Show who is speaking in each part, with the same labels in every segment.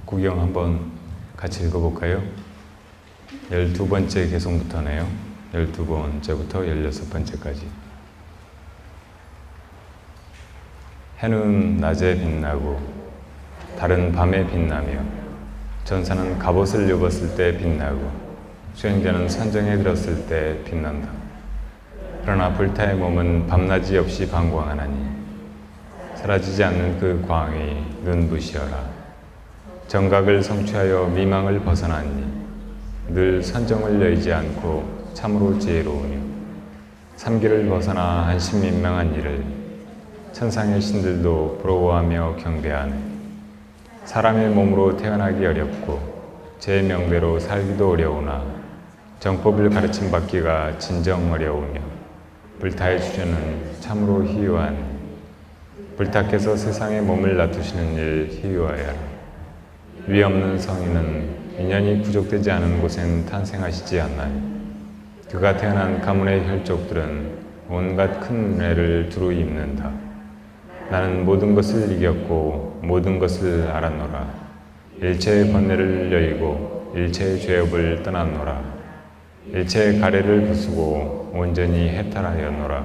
Speaker 1: 구경 한번 같이 읽어볼까요? 12번째 개송부터네요. 12번째부터 16번째까지. 해는 낮에 빛나고 달은 밤에 빛나며 전사는 갑옷을 입었을 때 빛나고 수행자는 산정에 들었을 때 빛난다. 그러나 불타의 몸은 밤낮이 없이 방광하나니 사라지지 않는 그 광이 눈부시어라. 정각을 성취하여 미망을 벗어나니 늘 선정을 여의지 않고 참으로 지혜로우며 삼기를 벗어나 안심민망한 일을 천상의 신들도 부러워하며 경배하네. 사람의 몸으로 태어나기 어렵고 제 명대로 살기도 어려우나 정법을 가르침 받기가 진정 어려우며 불타의 출현은 참으로 희유하니 불타께서 세상에 몸을 놔두시는 일 희유하여라. 위 없는 성인은 인연이 부족되지 않은 곳엔 탄생하시지 않나니 그가 태어난 가문의 혈족들은 온갖 큰 은혜를 두루 입는다. 나는 모든 것을 이겼고 모든 것을 알았노라. 일체의 번뇌를 여의고 일체의 죄업을 떠났노라. 일체의 가래를 부수고 온전히 해탈하였노라.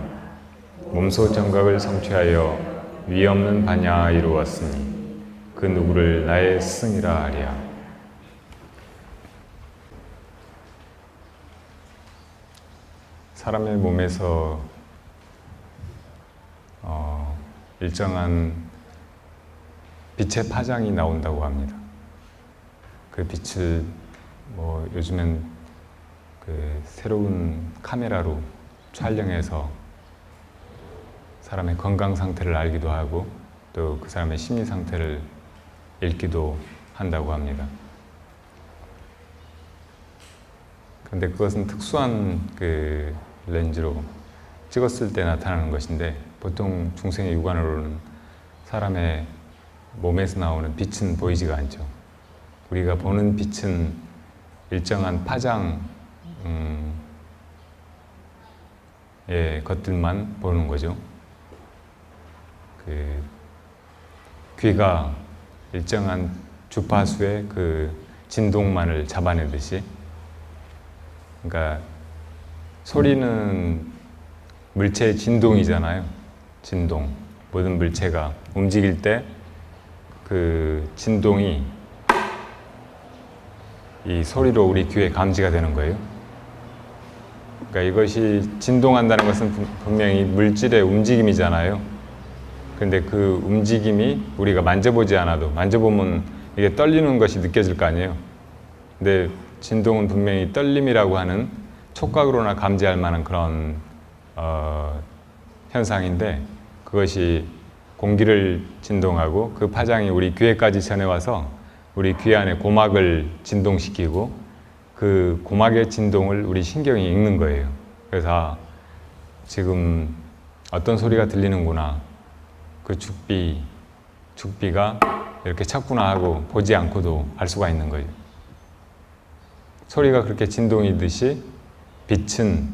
Speaker 1: 몸소 정각을 성취하여 위 없는 반야 이루었으니 그 누구를 나의 스승이라 하랴. 사람의 몸에서 일정한 빛의 파장이 나온다고 합니다. 그 빛을 요즘엔 그 새로운 카메라로 촬영해서 사람의 건강 상태를 알기도 하고 또 그 사람의 심리 상태를 읽기도 한다고 합니다. 그런데 그것은 특수한 그 렌즈로 찍었을 때 나타나는 것인데 보통 중생의 육안으로는 사람의 몸에서 나오는 빛은 보이지가 않죠. 우리가 보는 빛은 일정한 파장의 것들만 보는 거죠. 그 귀가 일정한 주파수의 그 진동만을 잡아내듯이, 그러니까 소리는 물체의 진동이잖아요. 진동. 모든 물체가 움직일 때 그 진동이 이 소리로 우리 귀에 감지가 되는 거예요. 그러니까 이것이 진동한다는 것은 분명히 물질의 움직임이잖아요. 그런데 그 움직임이 우리가 만져보지 않아도, 만져보면 이게 떨리는 것이 느껴질 거 아니에요. 근데 진동은 분명히 떨림이라고 하는 촉각으로나 감지할 만한 그런 현상인데, 그것이 공기를 진동하고 그 파장이 우리 귀에까지 전해와서 우리 귀 안에 고막을 진동시키고 그 고막의 진동을 우리 신경이 읽는 거예요. 그래서 지금 어떤 소리가 들리는구나, 그 죽비가 이렇게 쳤구나 하고 보지 않고도 알 수가 있는 거예요. 소리가 그렇게 진동이듯이 빛의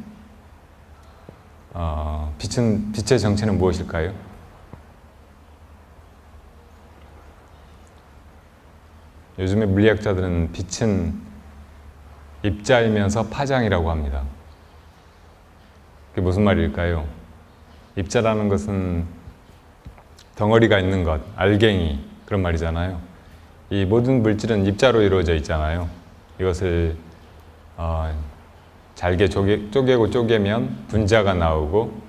Speaker 1: 정체는 무엇일까요? 요즘에 물리학자들은 빛은 입자이면서 파장이라고 합니다. 그게 무슨 말일까요? 입자라는 것은 덩어리가 있는 것, 알갱이, 그런 말이잖아요. 이 모든 물질은 입자로 이루어져 있잖아요. 이것을 잘게 쪼개고 쪼개면 분자가 나오고,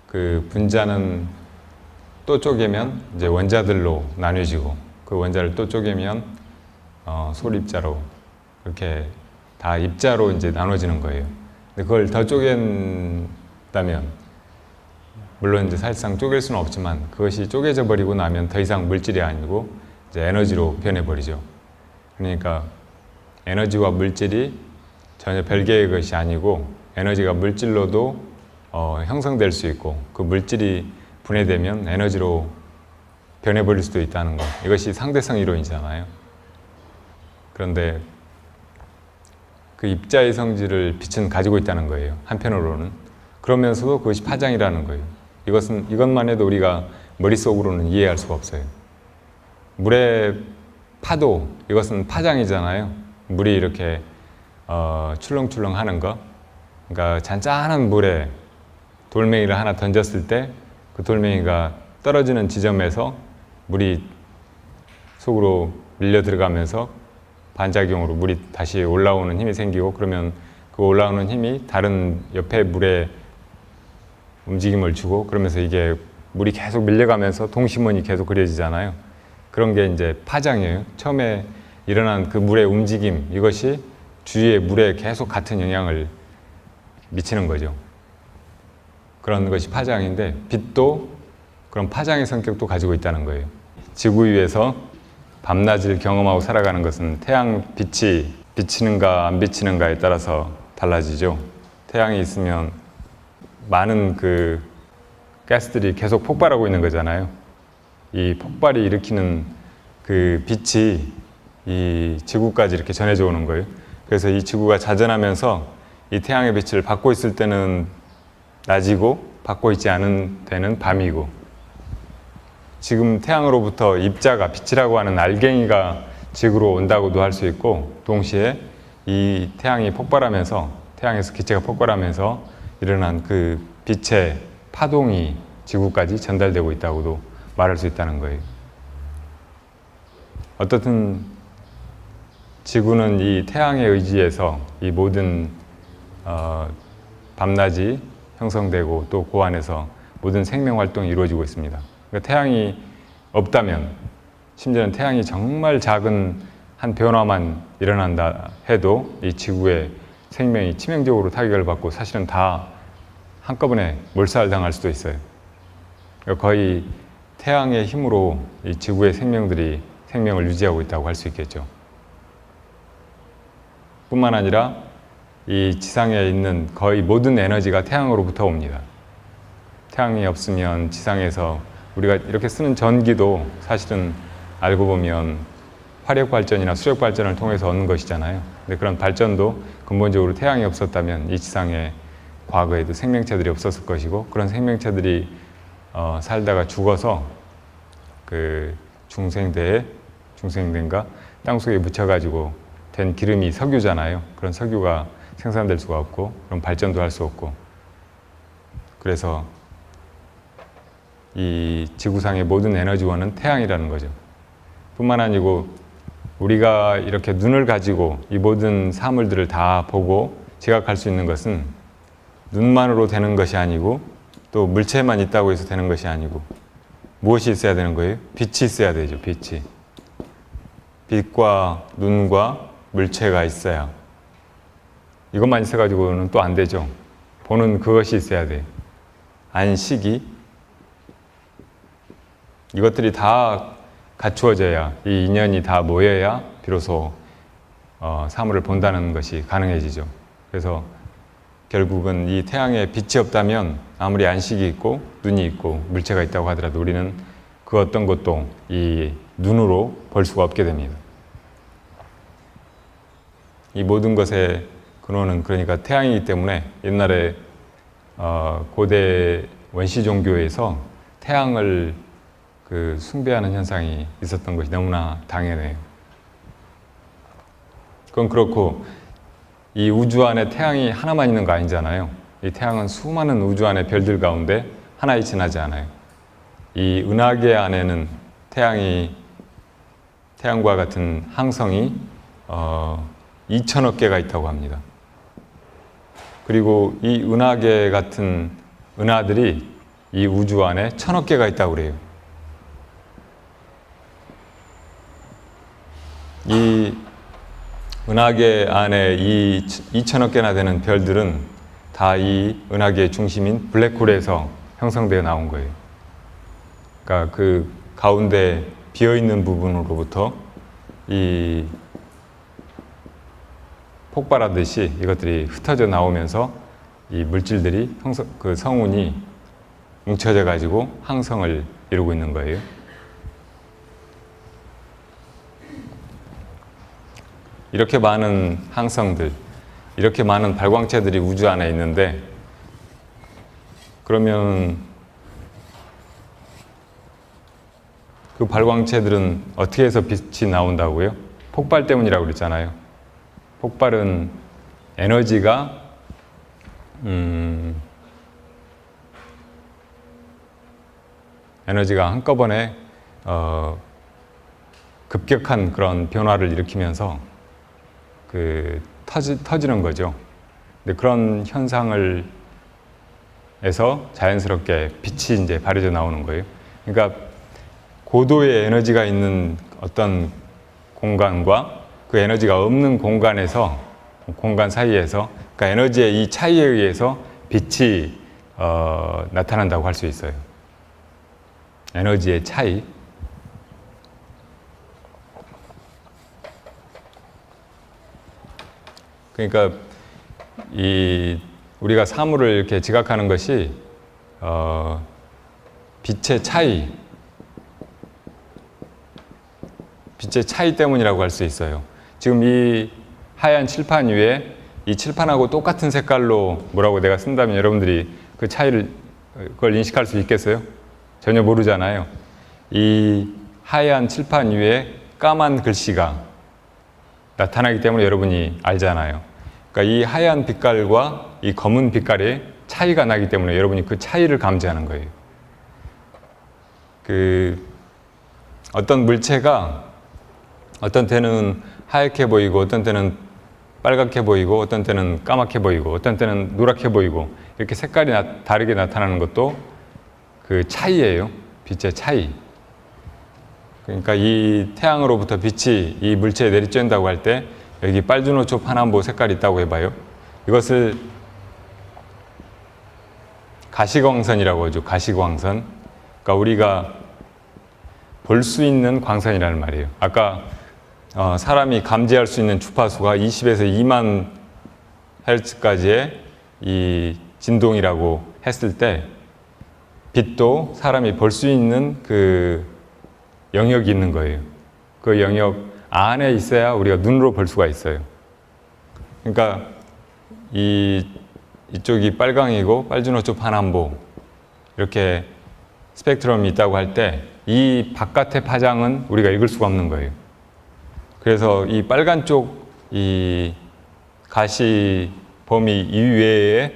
Speaker 1: 그 분자는 또 쪼개면 이제 원자들로 나뉘어지고, 그 원자를 또 쪼개면 솔입자로, 그렇게 다 입자로 이제 나눠지는 거예요. 근데 그걸 더 쪼갠다면, 물론 이제 사실상 쪼갤 수는 없지만 그것이 쪼개져 버리고 나면 더 이상 물질이 아니고 이제 에너지로 변해버리죠. 그러니까 에너지와 물질이 전혀 별개의 것이 아니고, 에너지가 물질로도 형성될 수 있고, 그 물질이 분해되면 에너지로 변해버릴 수도 있다는 것. 이것이 상대성 이론이잖아요. 그런데 그 입자의 성질을 빛은 가지고 있다는 거예요. 한편으로는. 그러면서도 그것이 파장이라는 거예요. 이것만 해도 우리가 머릿속으로는 이해할 수가 없어요. 물에 파도, 이것은 파장이잖아요. 물이 이렇게 출렁출렁 하는 거. 그러니까 잔잔한 물에 돌멩이를 하나 던졌을 때 그 돌멩이가 떨어지는 지점에서 물이 속으로 밀려 들어가면서 반작용으로 물이 다시 올라오는 힘이 생기고, 그러면 그 올라오는 힘이 다른 옆에 물에 움직임을 주고, 그러면서 이게 물이 계속 밀려가면서 동심원이 계속 그려지잖아요. 그런 게 이제 파장이에요. 처음에 일어난 그 물의 움직임, 이것이 주위의 물에 계속 같은 영향을 미치는 거죠. 그런 것이 파장인데, 빛도 그런 파장의 성격도 가지고 있다는 거예요. 지구 위에서 밤낮을 경험하고 살아가는 것은 태양 빛이 비치는가 안 비치는가에 따라서 달라지죠. 태양이 있으면 많은 그 가스들이 계속 폭발하고 있는 거잖아요. 이 폭발이 일으키는 그 빛이 이 지구까지 이렇게 전해져 오는 거예요. 그래서 이 지구가 자전하면서 이 태양의 빛을 받고 있을 때는 낮이고 받고 있지 않은 때는 밤이고, 지금 태양으로부터 입자가 빛이라고 하는 알갱이가 지구로 온다고도 할 수 있고, 동시에 이 태양이 폭발하면서, 태양에서 기체가 폭발하면서 일어난 그 빛의 파동이 지구까지 전달되고 있다고도 말할 수 있다는 거예요. 어떻든 지구는 이 태양의 의지에서 이 모든 밤낮이 형성되고, 또 그 안에서 모든 생명 활동이 이루어지고 있습니다. 그러니까 태양이 없다면, 심지어는 태양이 정말 작은 한 변화만 일어난다 해도 이 지구의 생명이 치명적으로 타격을 받고 사실은 다 한꺼번에 몰살당할 수도 있어요. 그러니까 거의 태양의 힘으로 이 지구의 생명들이 생명을 유지하고 있다고 할 수 있겠죠. 뿐만 아니라 이 지상에 있는 거의 모든 에너지가 태양으로부터 옵니다. 태양이 없으면 지상에서 우리가 이렇게 쓰는 전기도 사실은 알고 보면 화력발전이나 수력발전을 통해서 얻는 것이잖아요. 근데 그런 발전도 근본적으로 태양이 없었다면 이 지상에 과거에도 생명체들이 없었을 것이고, 그런 생명체들이 살다가 죽어서 그 중생된가 땅속에 묻혀가지고 된 기름이 석유잖아요. 그런 석유가 생산될 수가 없고, 그런 발전도 할 수 없고, 그래서 이 지구상의 모든 에너지원은 태양이라는 거죠. 뿐만 아니고 우리가 이렇게 눈을 가지고 이 모든 사물들을 다 보고 지각할 수 있는 것은 눈만으로 되는 것이 아니고, 또 물체만 있다고 해서 되는 것이 아니고, 무엇이 있어야 되는 거예요? 빛이 있어야 되죠. 빛이. 빛과 눈과 물체가 있어야. 이것만 있어가지고는 또 안 되죠. 보는 그것이 있어야 돼요. 안식이. 이것들이 다 갖추어져야, 이 인연이 다 모여야 비로소 사물을 본다는 것이 가능해지죠. 그래서 결국은 이 태양에 빛이 없다면 아무리 안식이 있고 눈이 있고 물체가 있다고 하더라도 우리는 그 어떤 것도 이 눈으로 볼 수가 없게 됩니다. 이 모든 것의 근원은 그러니까 태양이기 때문에, 옛날에 고대 원시 종교에서 태양을 숭배하는 현상이 있었던 것이 너무나 당연해요. 그건 그렇고, 이 우주 안에 태양이 하나만 있는 거 아니잖아요. 이 태양은 수많은 우주 안의 별들 가운데 하나에 지나지 않아요. 이 은하계 안에는 태양과 같은 항성이 2천억 개가 있다고 합니다. 그리고 이 은하계 같은 은하들이 이 우주 안에 1,000억 개가 있다고 그래요. 이 은하계 안에 이 2천억 개나 되는 별들은 다 이 은하계의 중심인 블랙홀에서 형성되어 나온 거예요. 그러니까 그 가운데 비어있는 부분으로부터 이 폭발하듯이 이것들이 흩어져 나오면서 이 물질들이 그 성운이 뭉쳐져 가지고 항성을 이루고 있는 거예요. 이렇게 많은 항성들, 이렇게 많은 발광체들이 우주 안에 있는데, 그러면 그 발광체들은 어떻게 해서 빛이 나온다고요? 폭발 때문이라고 그랬잖아요. 폭발은 에너지가 한꺼번에 급격한 그런 변화를 일으키면서 터지는 거죠. 근데 그런 현상을 해서 자연스럽게 빛이 이제 발해져 나오는 거예요. 그러니까 고도의 에너지가 있는 어떤 공간과 그 에너지가 없는 공간 사이에서, 그러니까 에너지의 이 차이에 의해서 빛이 나타난다고 할 수 있어요. 에너지의 차이. 그러니까 우리가 사물을 이렇게 지각하는 것이 빛의 차이 때문이라고 할 수 있어요. 지금 이 하얀 칠판 위에 이 칠판하고 똑같은 색깔로 뭐라고 내가 쓴다면 여러분들이 그 차이를 그걸 인식할 수 있겠어요? 전혀 모르잖아요. 이 하얀 칠판 위에 까만 글씨가 나타나기 때문에 여러분이 알잖아요. 그러니까 이 하얀 빛깔과 이 검은 빛깔의 차이가 나기 때문에 여러분이 그 차이를 감지하는 거예요. 어떤 물체가 어떤 때는 하얗게 보이고, 어떤 때는 빨갛게 보이고, 어떤 때는 까맣게 보이고, 어떤 때는 노랗게 보이고, 이렇게 색깔이 다르게 나타나는 것도 그 차이예요. 빛의 차이. 그러니까 이 태양으로부터 빛이 이 물체에 내리쬐는다고 할 때 여기 빨주노초 파남보 색깔이 있다고 해봐요. 이것을 가시광선이라고 하죠. 가시광선. 그러니까 우리가 볼 수 있는 광선이라는 말이에요. 아까 사람이 감지할 수 있는 주파수가 20에서 2만 헤르츠까지의 이 진동이라고 했을 때 빛도 사람이 볼 수 있는 그 영역이 있는 거예요. 그 영역 안에 있어야 우리가 눈으로 볼 수가 있어요. 그러니까 이쪽이 빨강이고 빨주노초 파남보 이렇게 스펙트럼이 있다고 할 때 이 바깥의 파장은 우리가 읽을 수가 없는 거예요. 그래서 이 빨간 쪽 이 가시 범위 이외의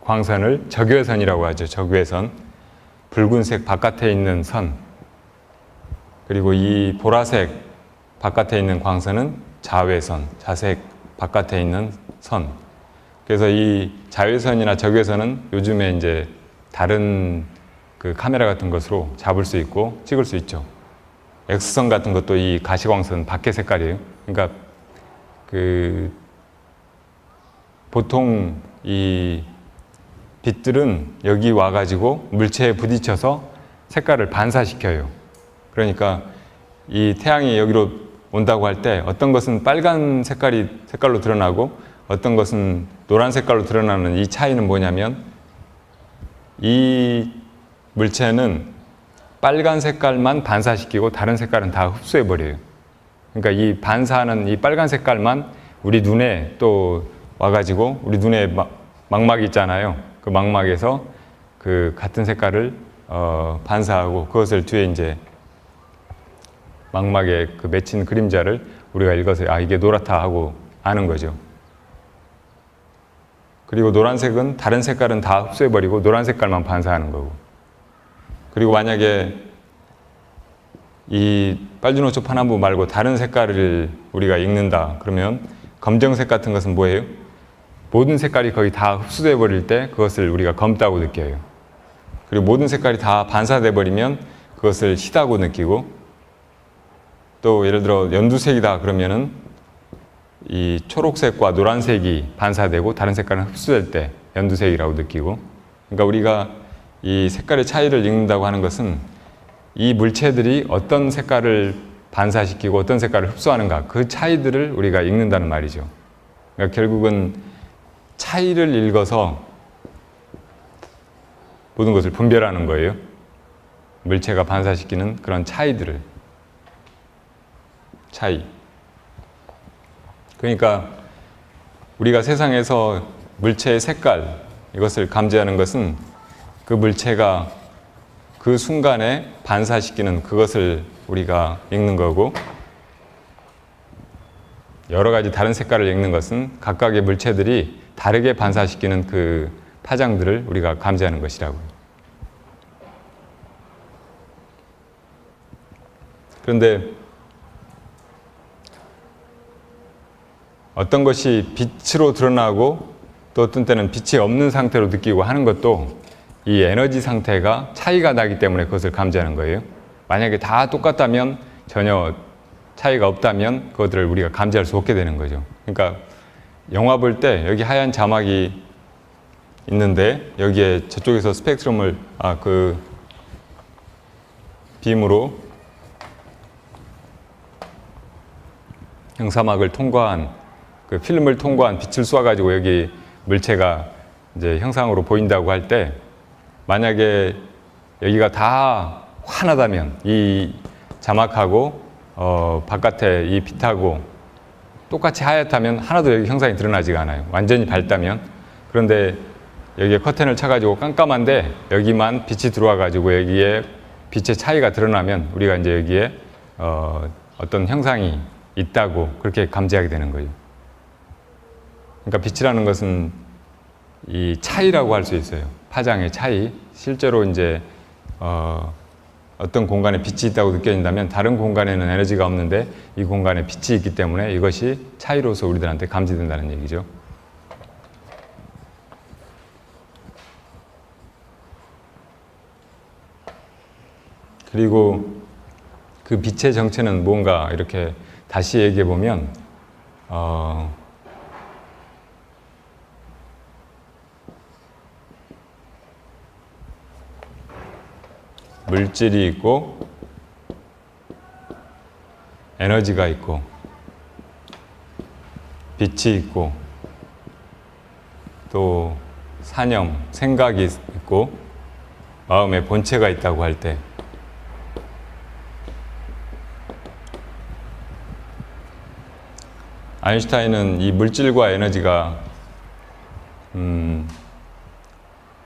Speaker 1: 광선을 적외선이라고 하죠. 적외선. 붉은색 바깥에 있는 선. 그리고 이 보라색 바깥에 있는 광선은 자외선. 자색 바깥에 있는 선. 그래서 이 자외선이나 적외선은 요즘에 이제 다른 그 카메라 같은 것으로 잡을 수 있고 찍을 수 있죠. X선 같은 것도 이 가시광선 밖의 색깔이에요. 그러니까 보통 이 빛들은 여기 와가지고 물체에 부딪혀서 색깔을 반사시켜요. 그러니까 이 태양이 여기로 온다고 할 때 어떤 것은 빨간 색깔로 드러나고 어떤 것은 노란 색깔로 드러나는 이 차이는 뭐냐면 이 물체는 빨간 색깔만 반사시키고 다른 색깔은 다 흡수해버려요. 그러니까 이 반사하는 이 빨간 색깔만 우리 눈에 또 와가지고 우리 눈에 망막이 있잖아요. 그 망막에서 그 같은 색깔을 반사하고 그것을 뒤에 이제 망막에 그 맺힌 그림자를 우리가 읽어서 이게 노랗다 하고 아는 거죠. 그리고 노란색은 다른 색깔은 다 흡수해버리고 노란 색깔만 반사하는 거고. 그리고 만약에 이 빨주노초 파남보 말고 다른 색깔을 우리가 읽는다 그러면 검정색 같은 것은 뭐예요? 모든 색깔이 거의 다 흡수돼 버릴 때 그것을 우리가 검다고 느껴요. 그리고 모든 색깔이 다 반사돼 버리면 그것을 희다고 느끼고, 또 예를 들어 연두색이다 그러면은 이 초록색과 노란색이 반사되고 다른 색깔은 흡수될 때 연두색이라고 느끼고. 그러니까 우리가 이 색깔의 차이를 읽는다고 하는 것은 이 물체들이 어떤 색깔을 반사시키고 어떤 색깔을 흡수하는가, 그 차이들을 우리가 읽는다는 말이죠. 그러니까 결국은 차이를 읽어서 모든 것을 분별하는 거예요. 물체가 반사시키는 그런 차이들을. 차이. 그러니까 우리가 세상에서 물체의 색깔, 이것을 감지하는 것은 그 물체가 그 순간에 반사시키는 그것을 우리가 읽는 거고, 여러 가지 다른 색깔을 읽는 것은 각각의 물체들이 다르게 반사시키는 그 파장들을 우리가 감지하는 것이라고요. 그런데 어떤 것이 빛으로 드러나고 또 어떤 때는 빛이 없는 상태로 느끼고 하는 것도 이 에너지 상태가 차이가 나기 때문에 그것을 감지하는 거예요. 만약에 다 똑같다면, 전혀 차이가 없다면 그것들을 우리가 감지할 수 없게 되는 거죠. 그러니까 영화 볼 때 여기 하얀 자막이 있는데 여기에 저쪽에서 스펙트럼을 그 빔으로 형사막을 통과한 그 필름을 통과한 빛을 쏴가지고 여기 물체가 이제 형상으로 보인다고 할 때, 만약에 여기가 다 환하다면 이 자막하고 바깥에 이 빛하고 똑같이 하얗다면 하나도 여기 형상이 드러나지가 않아요. 완전히 밝다면. 그런데 여기에 커튼을 쳐가지고 깜깜한데 여기만 빛이 들어와가지고 여기에 빛의 차이가 드러나면 우리가 이제 여기에 어떤 형상이 있다고 그렇게 감지하게 되는 거예요. 그러니까 빛이라는 것은 이 차이라고 할 수 있어요. 파장의 차이. 실제로 이제 어떤 공간에 빛이 있다고 느껴진다면 다른 공간에는 에너지가 없는데 이 공간에 빛이 있기 때문에 이것이 차이로서 우리들한테 감지된다는 얘기죠. 그리고 그 빛의 정체는 뭔가 이렇게 다시 얘기해 보면 물질이 있고 에너지가 있고 빛이 있고 또 사념, 생각이 있고 마음의 본체가 있다고 할 때, 아인슈타인은 이 물질과 에너지가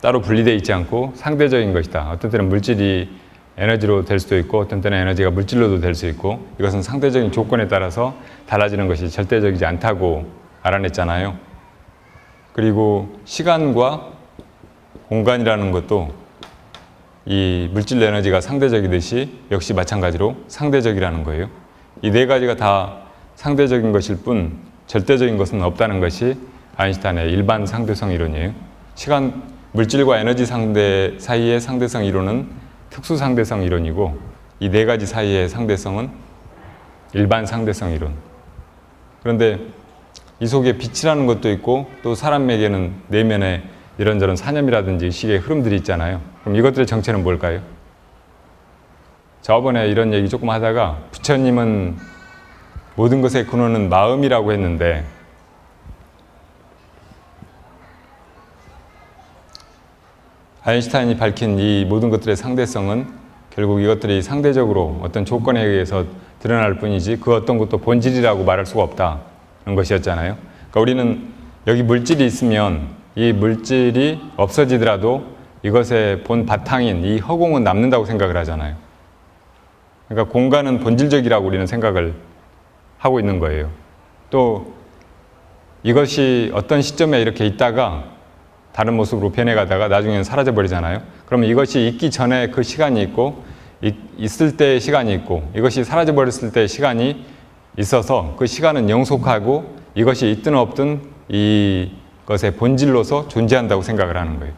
Speaker 1: 따로 분리되어 있지 않고 상대적인 것이다. 어떤 때는 물질이 에너지로 될 수도 있고 어떤 때는 에너지가 물질로도 될 수 있고, 이것은 상대적인 조건에 따라서 달라지는 것이 절대적이지 않다고 알아냈잖아요. 그리고 시간과 공간이라는 것도 이 물질 에너지가 상대적이듯이 역시 마찬가지로 상대적이라는 거예요. 이 네 가지가 다 상대적인 것일 뿐 절대적인 것은 없다는 것이 아인슈타인의 일반 상대성 이론이에요. 물질과 에너지 사이의 상대성 이론은 특수 상대성 이론이고, 이 네 가지 사이의 상대성은 일반 상대성 이론. 그런데 이 속에 빛이라는 것도 있고 또 사람에게는 내면에 이런저런 사념이라든지 식의 흐름들이 있잖아요. 그럼 이것들의 정체는 뭘까요? 저번에 이런 얘기 조금 하다가 부처님은 모든 것의 근원은 마음이라고 했는데, 아인슈타인이 밝힌 이 모든 것들의 상대성은 결국 이것들이 상대적으로 어떤 조건에 의해서 드러날 뿐이지 그 어떤 것도 본질이라고 말할 수가 없다는 것이었잖아요. 그러니까 우리는 여기 물질이 있으면 이 물질이 없어지더라도 이것의 본 바탕인 이 허공은 남는다고 생각을 하잖아요. 그러니까 공간은 본질적이라고 우리는 생각을 하고 있는 거예요. 또 이것이 어떤 시점에 이렇게 있다가 다른 모습으로 변해가다가 나중에는 사라져버리잖아요. 그러면 이것이 있기 전에 그 시간이 있고 있을 때의 시간이 있고 이것이 사라져버렸을 때의 시간이 있어서 그 시간은 영속하고 이것이 있든 없든 이것의 본질로서 존재한다고 생각을 하는 거예요.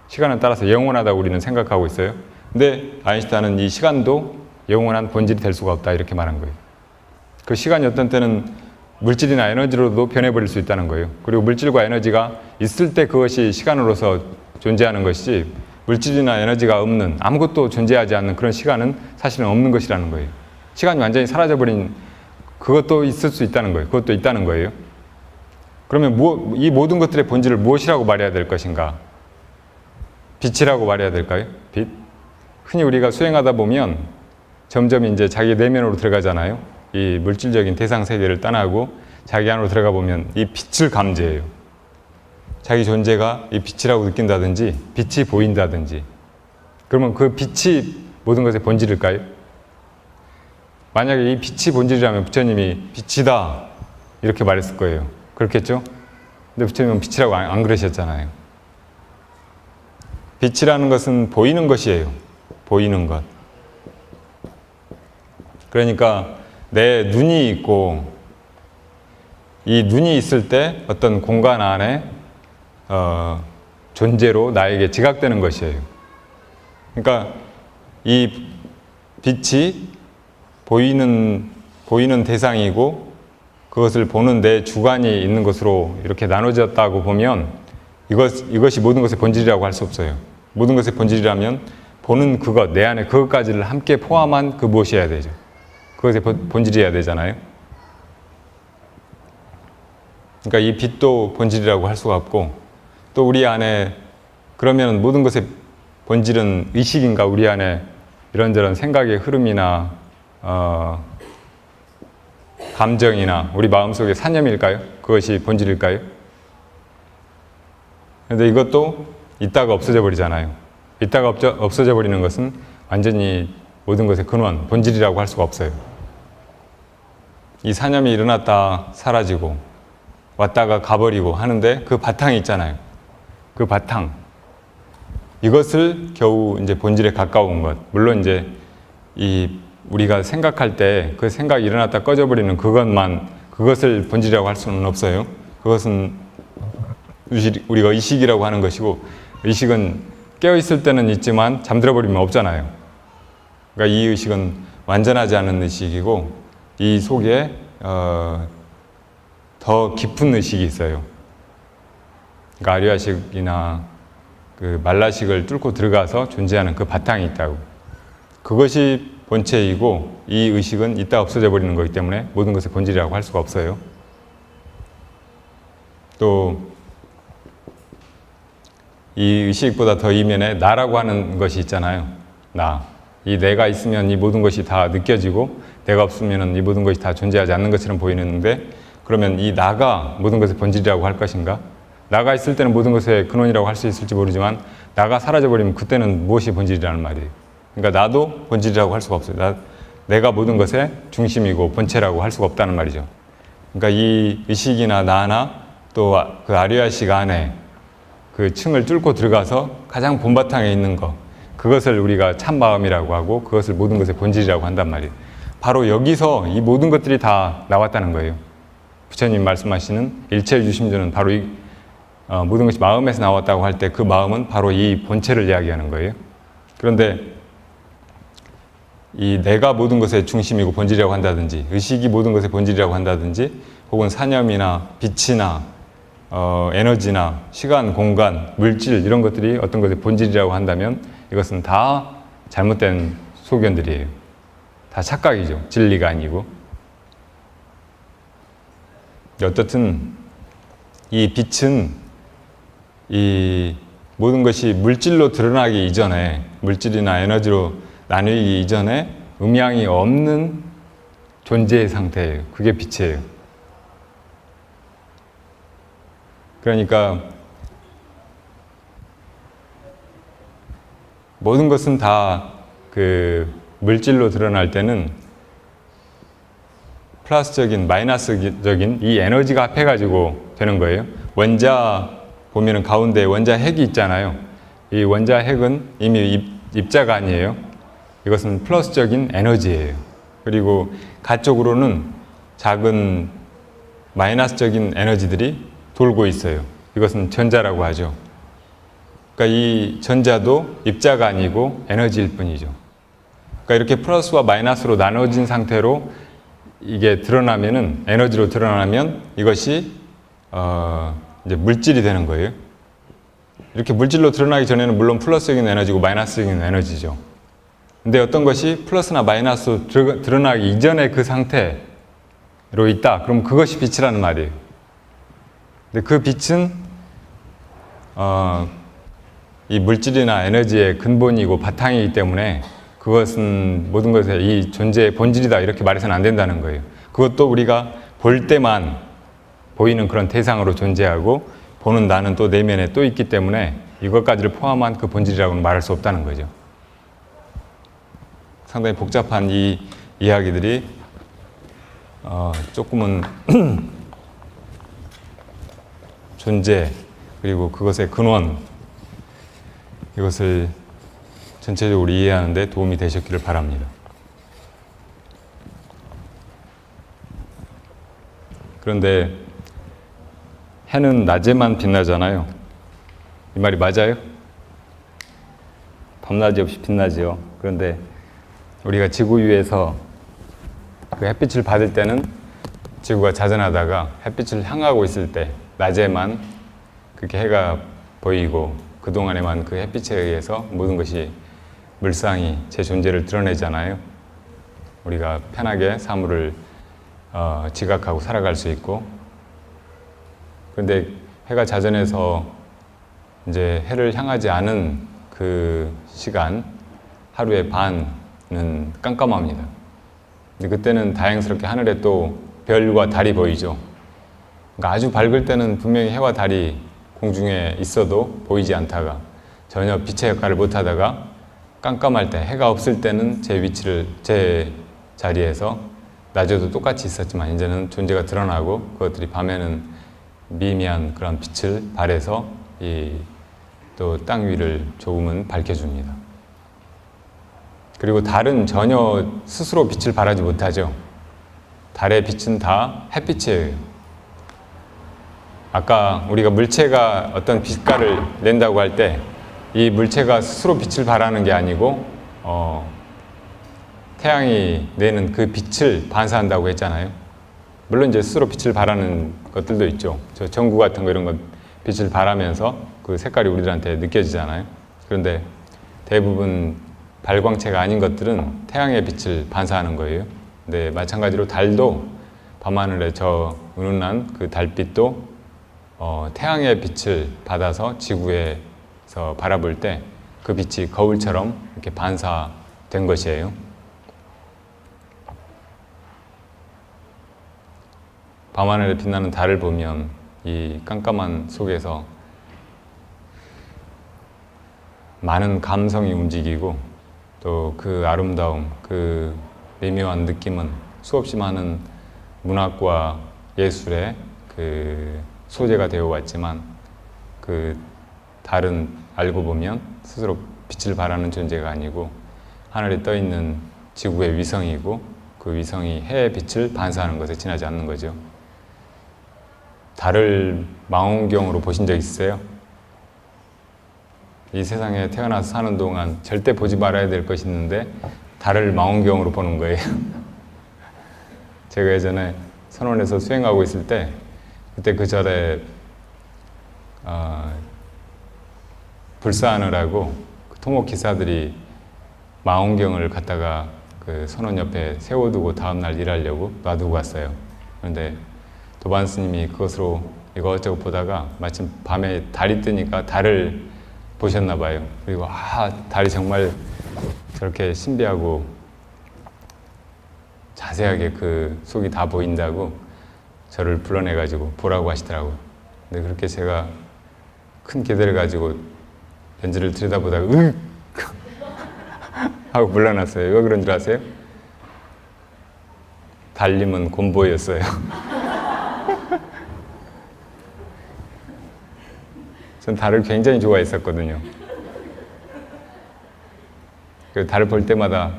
Speaker 1: 시간은 따라서 영원하다고 우리는 생각하고 있어요. 근데 아인슈타인은 이 시간도 영원한 본질이 될 수가 없다 이렇게 말한 거예요. 그 시간이 어떤 때는 물질이나 에너지로도 변해버릴 수 있다는 거예요. 그리고 물질과 에너지가 있을 때 그것이 시간으로서 존재하는 것이지 물질이나 에너지가 없는 아무것도 존재하지 않는 그런 시간은 사실은 없는 것이라는 거예요. 시간이 완전히 사라져버린 그것도 있을 수 있다는 거예요. 그것도 있다는 거예요. 그러면 이 모든 것들의 본질을 무엇이라고 말해야 될 것인가? 빛이라고 말해야 될까요? 빛? 흔히 우리가 수행하다 보면 점점 이제 자기 내면으로 들어가잖아요. 이 물질적인 대상 세계를 떠나고 자기 안으로 들어가 보면 이 빛을 감지해요. 자기 존재가 이 빛이라고 느낀다든지 빛이 보인다든지 그러면 그 빛이 모든 것의 본질일까요? 만약에 이 빛이 본질이라면 부처님이 빛이다 이렇게 말했을 거예요. 그렇겠죠? 근데 부처님은 빛이라고 안 그러셨잖아요. 빛이라는 것은 보이는 것이에요. 보이는 것. 그러니까 내 눈이 있고 이 눈이 있을 때 어떤 공간 안에 존재로 나에게 지각되는 것이에요. 그러니까 이 빛이 보이는 대상이고 그것을 보는 내 주관이 있는 것으로 이렇게 나눠졌다고 보면 이것이 모든 것의 본질이라고 할 수 없어요. 모든 것의 본질이라면 보는 그것, 내 안에 그것까지를 함께 포함한 그 무엇이어야 되죠. 그것의 본질이어야 되잖아요. 그러니까 이 빛도 본질이라고 할 수가 없고 또 우리 안에 그러면 모든 것의 본질은 의식인가? 우리 안에 이런저런 생각의 흐름이나 감정이나 우리 마음속의 사념일까요? 그것이 본질일까요? 그런데 이것도 있다가 없어져 버리잖아요. 있다가 없어져 버리는 것은 완전히 모든 것의 근원, 본질이라고 할 수가 없어요. 이 사념이 일어났다 사라지고 왔다가 가버리고 하는데 그 바탕이 있잖아요. 그 바탕. 이것을 겨우 이제 본질에 가까운 것. 물론 이제 우리가 생각할 때 그 생각이 일어났다 꺼져버리는 그것을 본질이라고 할 수는 없어요. 그것은 우리가 의식이라고 하는 것이고, 의식은 깨어있을 때는 있지만 잠들어 버리면 없잖아요. 그러니까 이 의식은 완전하지 않은 의식이고, 이 속에 더 깊은 의식이 있어요. 그러니까 아류아식이나 그 말라식을 뚫고 들어가서 존재하는 그 바탕이 있다고. 그것이 본체이고 이 의식은 이따 없어져 버리는 거기 때문에 모든 것의 본질이라고 할 수가 없어요. 또 이 의식보다 더 이면에 나라고 하는 것이 있잖아요. 나. 이 내가 있으면 이 모든 것이 다 느껴지고 내가 없으면 이 모든 것이 다 존재하지 않는 것처럼 보이는데, 그러면 이 나가 모든 것의 본질이라고 할 것인가? 나가 있을 때는 모든 것의 근원이라고 할 수 있을지 모르지만 나가 사라져버리면 그때는 무엇이 본질이라는 말이에요. 그러니까 나도 본질이라고 할 수가 없어요. 내가 모든 것의 중심이고 본체라고 할 수가 없다는 말이죠. 그러니까 이 의식이나 나나 또 그 아류아식 안에 그 층을 뚫고 들어가서 가장 본바탕에 있는 것, 그것을 우리가 참마음이라고 하고 그것을 모든 것의 본질이라고 한단 말이에요. 바로 여기서 이 모든 것들이 다 나왔다는 거예요. 부처님 말씀하시는 일체유심조는 바로 모든 것이 마음에서 나왔다고 할 때 그 마음은 바로 이 본체를 이야기하는 거예요. 그런데 이 내가 모든 것의 중심이고 본질이라고 한다든지, 의식이 모든 것의 본질이라고 한다든지, 혹은 사념이나 빛이나 에너지나 시간, 공간, 물질 이런 것들이 어떤 것의 본질이라고 한다면 이것은 다 잘못된 소견들이에요. 다 착각이죠. 진리가 아니고. 어떻든 이 빛은 이 모든 것이 물질로 드러나기 이전에, 물질이나 에너지로 나뉘기 이전에 음양이 없는 존재의 상태예요. 그게 빛이에요. 그러니까 모든 것은 다 그 물질로 드러날 때는 플러스적인, 마이너스적인 이 에너지가 합해가지고 되는 거예요. 원자 보면은 가운데 원자 핵이 있잖아요. 이 원자 핵은 이미 입자가 아니에요. 이것은 플러스적인 에너지예요. 그리고 가쪽으로는 작은 마이너스적인 에너지들이 돌고 있어요. 이것은 전자라고 하죠. 그러니까 이 전자도 입자가 아니고 에너지일 뿐이죠. 그러니까 이렇게 플러스와 마이너스로 나눠진 상태로 이게 드러나면은, 에너지로 드러나면 이것이 이제 물질이 되는 거예요. 이렇게 물질로 드러나기 전에는 물론 플러스적인 에너지고 마이너스적인 에너지죠. 근데 어떤 것이 플러스나 마이너스로 드러나기 이전의 그 상태로 있다. 그럼 그것이 빛이라는 말이에요. 근데 그 빛은 이 물질이나 에너지의 근본이고 바탕이기 때문에 그것은 모든 것의 이 존재의 본질이다 이렇게 말해서는 안 된다는 거예요. 그것도 우리가 볼 때만 보이는 그런 대상으로 존재하고 보는 나는 또 내면에 또 있기 때문에 이것까지를 포함한 그 본질이라고는 말할 수 없다는 거죠. 상당히 복잡한 이 이야기들이 조금은 존재 그리고 그것의 근원 이것을 전체적으로 이해하는 데 도움이 되셨기를 바랍니다. 그런데 해는 낮에만 빛나잖아요. 이 말이 맞아요? 밤낮이 없이 빛나지요. 그런데 우리가 지구 위에서 그 햇빛을 받을 때는 지구가 자전하다가 햇빛을 향하고 있을 때 낮에만 그렇게 해가 보이고 그동안에만 그 햇빛에 의해서 모든 것이 물상이 제 존재를 드러내잖아요. 우리가 편하게 사물을 지각하고 살아갈 수 있고, 그런데 해가 자전해서 이제 해를 향하지 않은 그 시간, 하루의 반은 깜깜합니다. 근데 그때는 다행스럽게 하늘에 또 별과 달이 보이죠. 그러니까 아주 밝을 때는 분명히 해와 달이 공중에 있어도 보이지 않다가 전혀 빛의 역할을 못하다가 깜깜할 때, 해가 없을 때는 제 자리에서 낮에도 똑같이 있었지만 이제는 존재가 드러나고 그것들이 밤에는 미미한 그런 빛을 발해서 또 땅 위를 조금은 밝혀줍니다. 그리고 달은 전혀 스스로 빛을 발하지 못하죠. 달의 빛은 다 햇빛이에요. 아까 우리가 물체가 어떤 빛깔을 낸다고 할 때 이 물체가 스스로 빛을 발하는 게 아니고 태양이 내는 그 빛을 반사한다고 했잖아요. 물론 이제 스스로 빛을 발하는 것들도 있죠. 저 전구 같은 거 이런 건 빛을 발하면서 그 색깔이 우리들한테 느껴지잖아요. 그런데 대부분 발광체가 아닌 것들은 태양의 빛을 반사하는 거예요. 근데 마찬가지로 달도 밤하늘에 저 은은한 그 달빛도 태양의 빛을 받아서 지구에서 바라볼 때 그 빛이 거울처럼 이렇게 반사된 것이에요. 밤하늘에 빛나는 달을 보면 이 깜깜한 속에서 많은 감성이 움직이고 또 그 아름다움, 그 미묘한 느낌은 수없이 많은 문학과 예술의 그 소재가 되어 왔지만 그 달은 알고 보면 스스로 빛을 발하는 존재가 아니고 하늘에 떠 있는 지구의 위성이고 그 위성이 해의 빛을 반사하는 것에 지나지 않는 거죠. 달을 망원경으로 보신 적 있으세요? 이 세상에 태어나서 사는 동안 절대 보지 말아야 될 것이 있는데 달을 망원경으로 보는 거예요. 제가 예전에 선원에서 수행하고 있을 때 그때 그 절에 불사하느라고 그 토목 기사들이 망원경을 갖다가 그 선원 옆에 세워두고 다음날 일하려고 놔두고 갔어요. 그런데 도반 스님이 그것으로 이것저것 보다가 마침 밤에 달이 뜨니까 달을 보셨나 봐요. 그리고 달이 정말 저렇게 신비하고 자세하게 그 속이 다 보인다고 저를 불러내가지고 보라고 하시더라고요. 근데 그렇게 제가 큰 기대를 가지고 렌즈를 들여다보다가 으익 하고 물러났어요. 왜 그런 줄 아세요? 달님은 곰보였어요. 전 달을 굉장히 좋아했었거든요. 그 달을 볼 때마다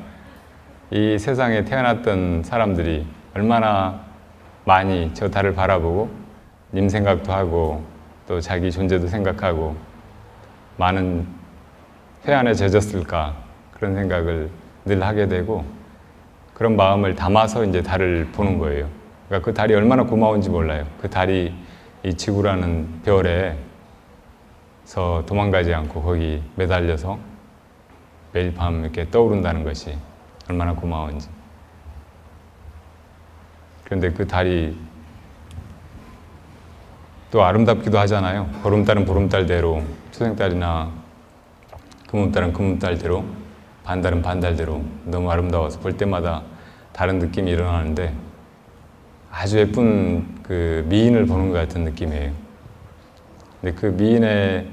Speaker 1: 이 세상에 태어났던 사람들이 얼마나 많이 저 달을 바라보고 님 생각도 하고 또 자기 존재도 생각하고 많은 회한에 젖었을까 그런 생각을 늘 하게 되고 그런 마음을 담아서 이제 달을 보는 거예요. 그러니까 그 달이 얼마나 고마운지 몰라요. 그 달이 이 지구라는 별에서 도망가지 않고 거기 매달려서 매일 밤 이렇게 떠오른다는 것이 얼마나 고마운지. 그런데 그 달이 또 아름답기도 하잖아요. 보름달은 보름달대로, 초생달이나 금음달은 금음달대로, 반달은 반달대로 너무 아름다워서 볼 때마다 다른 느낌이 일어나는데 아주 예쁜 그 미인을 보는 것 같은 느낌이에요. 근데 그 미인의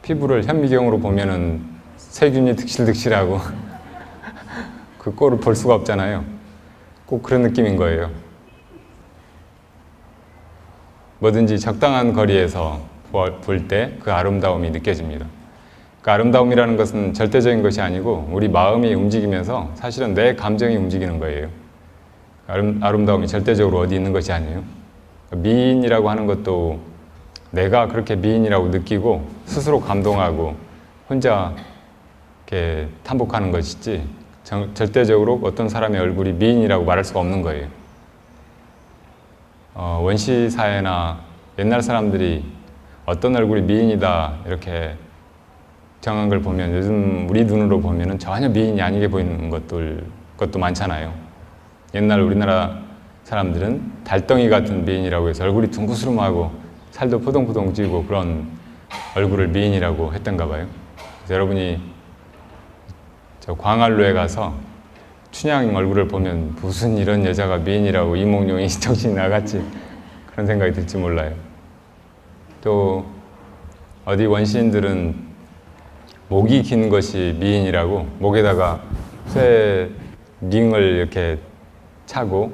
Speaker 1: 피부를 현미경으로 보면은 세균이 득실득실하고 그 꼴을 볼 수가 없잖아요. 꼭 그런 느낌인 거예요. 뭐든지 적당한 거리에서 볼 때 그 아름다움이 느껴집니다. 그 아름다움이라는 것은 절대적인 것이 아니고 우리 마음이 움직이면서 사실은 내 감정이 움직이는 거예요. 아름다움이 절대적으로 어디 있는 것이 아니에요. 미인이라고 하는 것도 내가 그렇게 미인이라고 느끼고 스스로 감동하고 혼자 이렇게 탐복하는 것이지 절대적으로 어떤 사람의 얼굴이 미인이라고 말할 수가 없는 거예요. 원시 사회나 옛날 사람들이 어떤 얼굴이 미인이다 이렇게 정한 걸 보면 요즘 우리 눈으로 보면은 전혀 미인이 아니게 보이는 것도 많잖아요. 옛날 우리나라 사람들은 달덩이 같은 미인이라고 해서 얼굴이 둥그스름하고 살도 포동포동 찌고 그런 얼굴을 미인이라고 했던가 봐요. 그래서 여러분이 저 광안루에 가서 춘향 얼굴을 보면 무슨 이런 여자가 미인이라고 이몽룡이 정신이 나갔지 그런 생각이 들지 몰라요. 또 어디 원시인들은 목이 긴 것이 미인이라고 목에다가 쇠 링을 이렇게 차고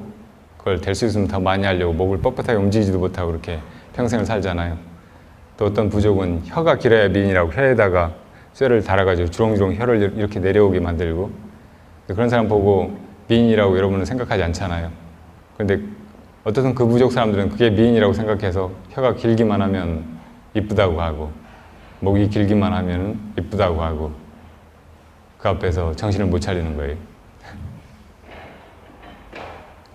Speaker 1: 그걸 될 수 있으면 더 많이 하려고 목을 뻣뻣하게 움직이지도 못하고 그렇게 평생을 살잖아요. 또 어떤 부족은 혀가 길어야 미인이라고 혀에다가 쇠를 달아가지고 주렁주렁 혀를 이렇게 내려오게 만들고 그런 사람 보고 미인이라고 여러분은 생각하지 않잖아요. 그런데 어떻든 그 부족 사람들은 그게 미인이라고 생각해서 혀가 길기만 하면 이쁘다고 하고 목이 길기만 하면 이쁘다고 하고 그 앞에서 정신을 못 차리는 거예요.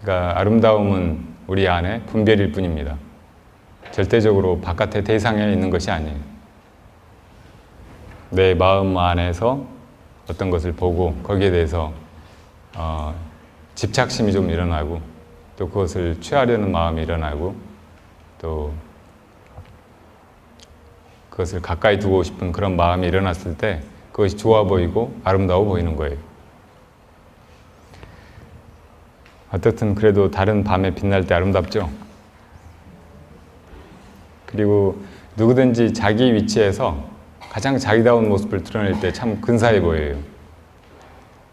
Speaker 1: 그러니까 아름다움은 우리 안에 분별일 뿐입니다. 절대적으로 바깥의 대상에 있는 것이 아니에요. 내 마음 안에서 어떤 것을 보고 거기에 대해서 집착심이 좀 일어나고 또 그것을 취하려는 마음이 일어나고 또 그것을 가까이 두고 싶은 그런 마음이 일어났을 때 그것이 좋아 보이고 아름다워 보이는 거예요. 어떻든 그래도 다른 밤에 빛날 때 아름답죠. 그리고 누구든지 자기 위치에서 가장 자기다운 모습을 드러낼 때 참 근사해 보여요.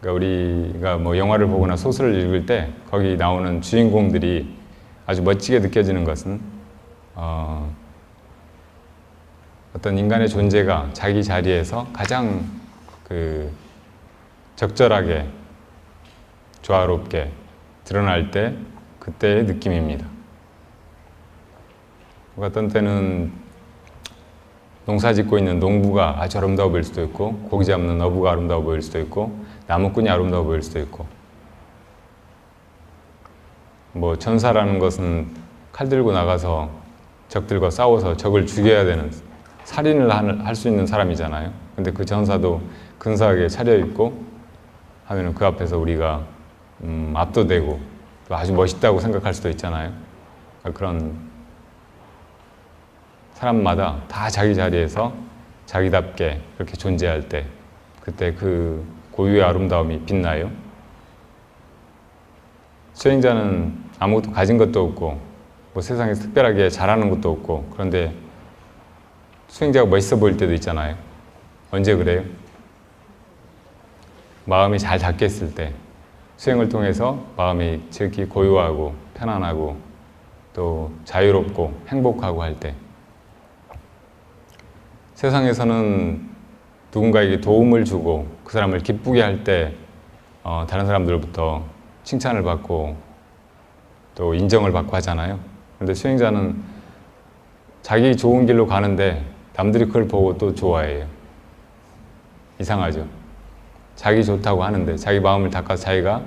Speaker 1: 그러니까 우리가 뭐 영화를 보거나 소설을 읽을 때 거기 나오는 주인공들이 아주 멋지게 느껴지는 것은 어떤 인간의 존재가 자기 자리에서 가장 적절하게 조화롭게 드러날 때 그때의 느낌입니다. 어떤 때는 농사 짓고 있는 농부가 아주 아름다워 보일 수도 있고 고기 잡는 어부가 아름다워 보일 수도 있고 나무꾼이 아름다워 보일 수도 있고 뭐 전사라는 것은 칼 들고 나가서 적들과 싸워서 적을 죽여야 되는 살인을 할 수 있는 사람이잖아요. 근데 그 전사도 근사하게 차려입고 하면 그 앞에서 우리가 압도되고 또 아주 멋있다고 생각할 수도 있잖아요. 그러니까 그런 사람마다 다 자기 자리에서 자기답게 그렇게 존재할 때 그때 그 고유의 아름다움이 빛나요. 수행자는 아무것도 가진 것도 없고 뭐 세상에서 특별하게 잘하는 것도 없고 그런데 수행자가 멋있어 보일 때도 있잖아요. 언제 그래요? 마음이 잘 닫겠을 때 수행을 통해서 마음이 지극히 고요하고 편안하고 또 자유롭고 행복하고 할 때 세상에서는 누군가에게 도움을 주고 그 사람을 기쁘게 할 때 다른 사람들로부터 칭찬을 받고 또 인정을 받고 하잖아요. 그런데 수행자는 자기 좋은 길로 가는데 남들이 그걸 보고 또 좋아해요. 이상하죠? 자기 좋다고 하는데 자기 마음을 닦아서 자기가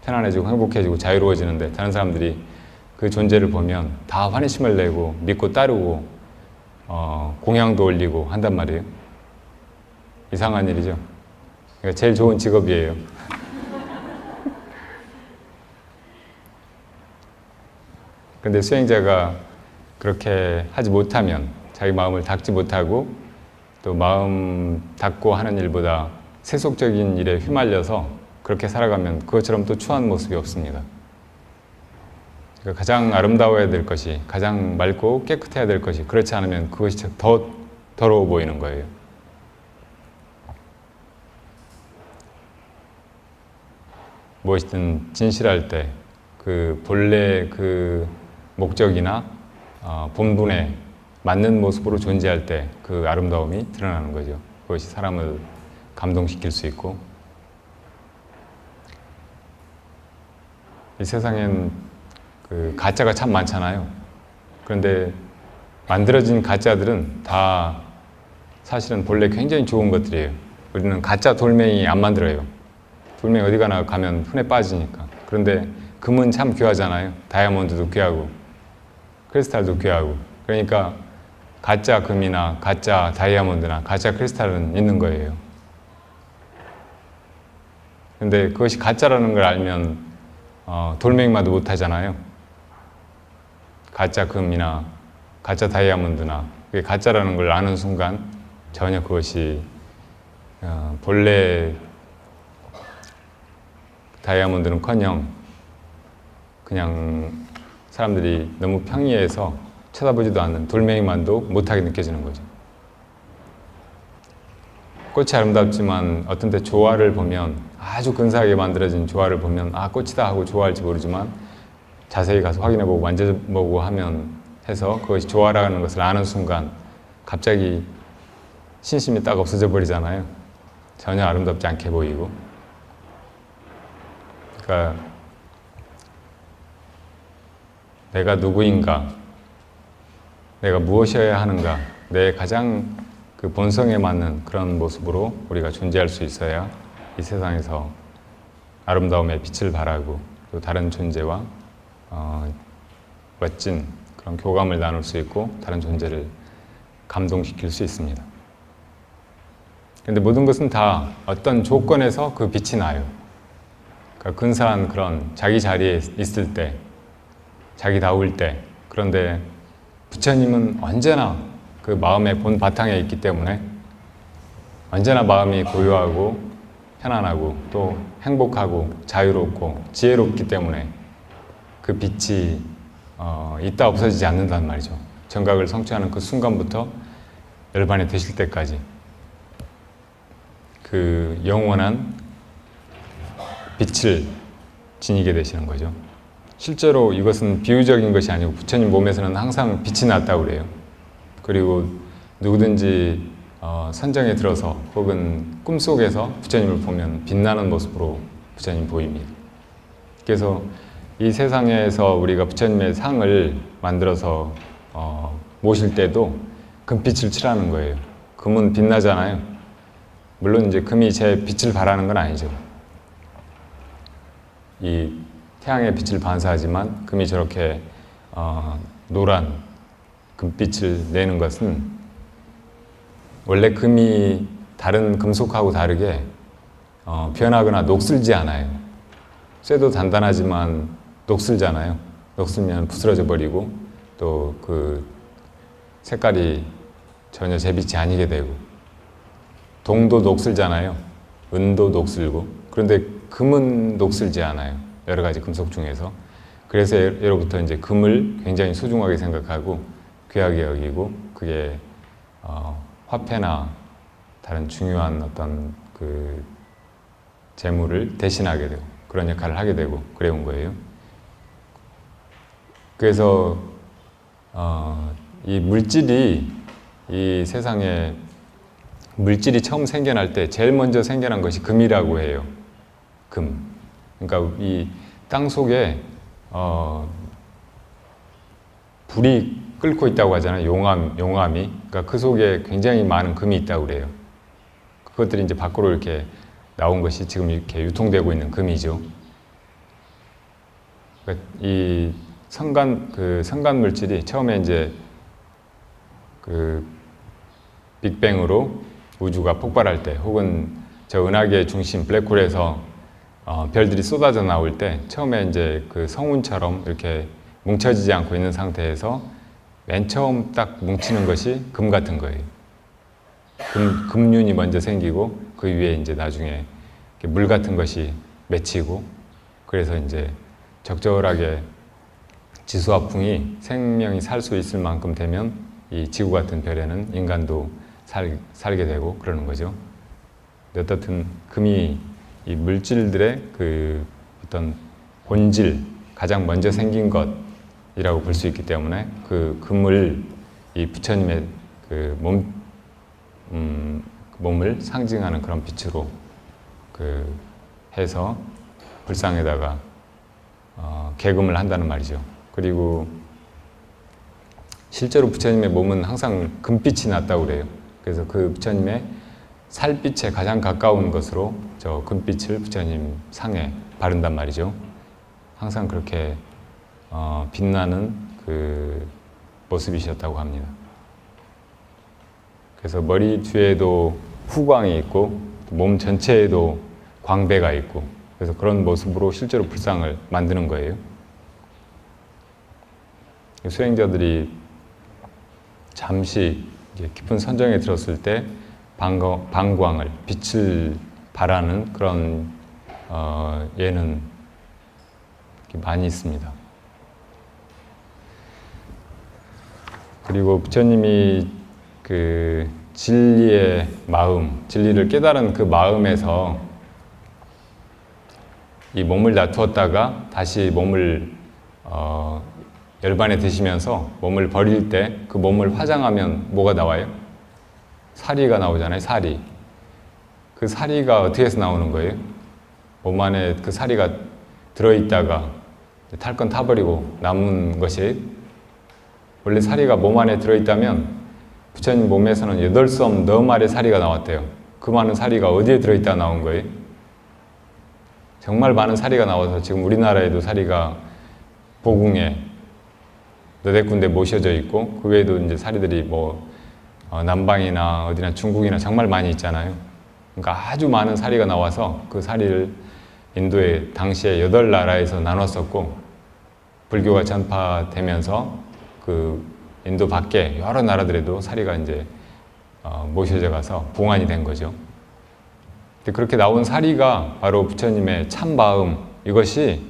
Speaker 1: 편안해지고 행복해지고 자유로워지는데 다른 사람들이 그 존재를 보면 다 환희심을 내고 믿고 따르고 공양도 올리고 한단 말이에요. 이상한 일이죠. 그러니까 제일 좋은 직업이에요. 근데 수행자가 그렇게 하지 못하면 자기 마음을 닦지 못하고 또 마음 닦고 하는 일보다 세속적인 일에 휘말려서 그렇게 살아가면 그것처럼 또 추한 모습이 없습니다. 그러니까 가장 아름다워야 될 것이 가장 맑고 깨끗해야 될 것이 그렇지 않으면 그것이 더 더러워 보이는 거예요. 무엇이든 진실할 때 그 본래 그 목적이나 본분에 맞는 모습으로 존재할 때 그 아름다움이 드러나는 거죠. 그것이 사람을 감동시킬 수 있고, 이 세상엔 그 가짜가 참 많잖아요. 그런데 만들어진 가짜들은 다 사실은 본래 굉장히 좋은 것들이에요. 우리는 가짜 돌멩이 안 만들어요. 돌멩이 어디 가나 가면 흔해 빠지니까. 그런데 금은 참 귀하잖아요. 다이아몬드도 귀하고 크리스탈도 귀하고. 그러니까 가짜 금이나 가짜 다이아몬드나 가짜 크리스탈은 있는 거예요. 근데 그것이 가짜라는 걸 알면 돌멩이만도 못 하잖아요. 가짜 금이나 가짜 다이아몬드나 그게 가짜라는 걸 아는 순간 전혀 그것이 본래 다이아몬드는커녕 그냥 사람들이 너무 평이해서 쳐다보지도 않는 돌멩이만도 못하게 느껴지는 거죠. 꽃이 아름답지만 어떤 때 조화를 보면, 아주 근사하게 만들어진 조화를 보면 꽃이다 하고 좋아할지 모르지만 자세히 가서 확인해보고 만져보고 하면 해서 그것이 조화라는 것을 아는 순간 갑자기 신심이 딱 없어져 버리잖아요. 전혀 아름답지 않게 보이고. 그러니까 내가 누구인가, 내가 무엇이어야 하는가, 내 가장 그 본성에 맞는 그런 모습으로 우리가 존재할 수 있어야 이 세상에서 아름다움의 빛을 발하고 또 다른 존재와 멋진 그런 교감을 나눌 수 있고 다른 존재를 감동시킬 수 있습니다. 그런데 모든 것은 다 어떤 조건에서 그 빛이 나요. 그러니까 근사한 그런 자기 자리에 있을 때, 자기다울 때. 그런데 부처님은 언제나 그 마음의 본 바탕에 있기 때문에 언제나 마음이 고요하고 편안하고 또 행복하고 자유롭고 지혜롭기 때문에 그 빛이 있다 없어지지 않는단 말이죠. 정각을 성취하는 그 순간부터 열반이 되실 때까지 그 영원한 빛을 지니게 되시는 거죠. 실제로 이것은 비유적인 것이 아니고 부처님 몸에서는 항상 빛이 났다고 그래요. 그리고 누구든지 선정에 들어서 혹은 꿈속에서 부처님을 보면 빛나는 모습으로 부처님 보입니다. 그래서 이 세상에서 우리가 부처님의 상을 만들어서 모실 때도 금빛을 칠하는 거예요. 금은 빛나잖아요. 물론 이제 금이 제 빛을 발하는 건 아니죠. 이 태양의 빛을 반사하지만 금이 저렇게 노란 금빛을 내는 것은 원래 금이 다른 금속하고 다르게 변하거나 녹슬지 않아요. 쇠도 단단하지만 녹슬잖아요. 녹슬면 부스러져 버리고 또 그 색깔이 전혀 제 빛이 아니게 되고, 동도 녹슬잖아요. 은도 녹슬고. 그런데 금은 녹슬지 않아요. 여러 가지 금속 중에서. 그래서 예로부터 이제 금을 굉장히 소중하게 생각하고 귀하게 여기고 그게 화폐나 다른 중요한 어떤 그 재물을 대신하게 되고 그런 역할을 하게 되고 그래온 거예요. 그래서 이 물질이, 이 세상에 물질이 처음 생겨날 때 제일 먼저 생겨난 것이 금이라고 해요. 금. 그러니까 이 땅 속에 불이 끓고 있다고 하잖아요. 용암이. 그러니까 그 속에 굉장히 많은 금이 있다고 그래요. 그것들이 이제 밖으로 이렇게 나온 것이 지금 이렇게 유통되고 있는 금이죠. 그러니까 이 성간 물질이 처음에 이제 그 빅뱅으로 우주가 폭발할 때, 혹은 저 은하계의 중심 블랙홀에서 별들이 쏟아져 나올 때 처음에 이제 그 성운처럼 이렇게 뭉쳐지지 않고 있는 상태에서 맨 처음 딱 뭉치는 것이 금 같은 거예요. 금륜이 먼저 생기고 그 위에 이제 나중에 물 같은 것이 맺히고, 그래서 이제 적절하게 지수화풍이 생명이 살 수 있을 만큼 되면 이 지구 같은 별에는 인간도 살게 되고 그러는 거죠. 어떻든 금이 이 물질들의 그 어떤 본질, 가장 먼저 생긴 것이라고 볼 수 있기 때문에 그 금을 이 부처님의 그 몸을 상징하는 그런 빛으로 해서 불상에다가 개금을 한다는 말이죠. 그리고 실제로 부처님의 몸은 항상 금빛이 났다고 그래요. 그래서 그 부처님의 살빛에 가장 가까운 것으로 저 금빛을 부처님 상에 바른단 말이죠. 항상 그렇게 빛나는 그 모습이셨다고 합니다. 그래서 머리 뒤에도 후광이 있고 몸 전체에도 광배가 있고, 그래서 그런 모습으로 실제로 불상을 만드는 거예요. 수행자들이 잠시 깊은 선정에 들었을 때 방광을, 빛을 발하는 그런 예는 많이 있습니다. 그리고 부처님이 그 진리의 마음, 진리를 깨달은 그 마음에서 이 몸을 놔두었다가 다시 몸을 열반에 드시면서 몸을 버릴 때 그 몸을 화장하면 뭐가 나와요? 사리가 나오잖아요, 사리. 그 사리가 어떻게 해서 나오는 거예요? 몸 안에 그 사리가 들어있다가 탈 건 타버리고 남은 것이, 원래 사리가 몸 안에 들어있다면 부처님 몸에서는 8섬 너말의 사리가 나왔대요. 그 많은 사리가 어디에 들어있다 나온 거예요? 정말 많은 사리가 나와서 지금 우리나라에도 사리가 보궁에 너댓 군데 모셔져 있고, 그 외에도 이제 사리들이 남방이나 어디나 중국이나 정말 많이 있잖아요. 그러니까 아주 많은 사리가 나와서 그 사리를 인도에 당시에 8나라에서 나눴었고, 불교가 전파되면서 그 인도 밖에 여러 나라들에도 사리가 이제 모셔져 가서 봉안이 된 거죠. 근데 그렇게 나온 사리가 바로 부처님의 참 마음, 이것이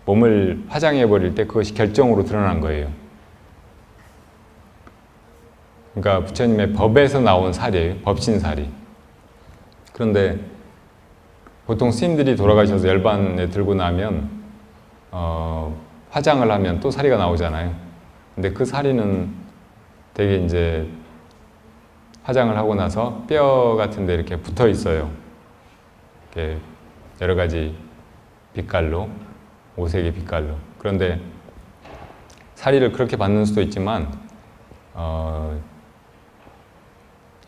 Speaker 1: 몸을 화장해 버릴 때 그것이 결정으로 드러난 거예요. 그러니까 부처님의 법에서 나온 사리예요. 법신사리. 그런데 보통 스님들이 돌아가셔서 열반에 들고 나면 화장을 하면 또 사리가 나오잖아요. 근데 그 사리는 되게 이제 화장을 하고 나서 뼈 같은 데 이렇게 붙어 있어요. 이렇게 여러 가지 빛깔로, 5색의 빛깔로. 그런데 사리를 그렇게 받는 수도 있지만